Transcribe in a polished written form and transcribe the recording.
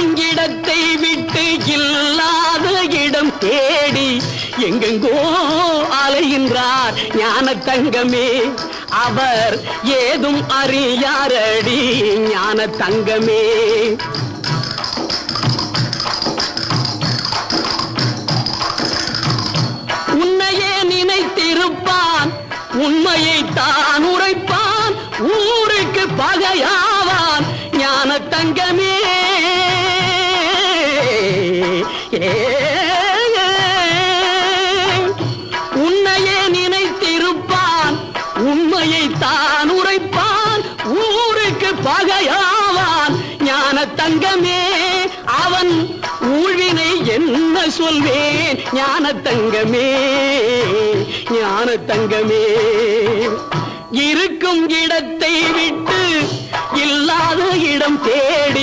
இருக்கும் இடத்தை விட்டு இல்லாத இடம் தேடி எங்கெங்கோ அலைகின்றார் ஞான தங்கமே. அவர் ஏதும் அறியாரடி ஞான தங்கமே. உன்னையே நினைத்திருப்பான், உண்மையை தான் உரைப்பான், ஊருக்கு பகையாவான் ஞான தங்கமே. உன்னையே நினைத்திருப்பான், உண்மையை தான் உரைப்பான், ஊருக்கு பகையாவான் ஞான தங்கமே. அவன் ஊழ்வினை என்ன சொல்வேன் ஞான தங்கமே, ஞான தங்கமே. இருக்கும் இடத்தை விட்டு இல்லாத இடம் தேடி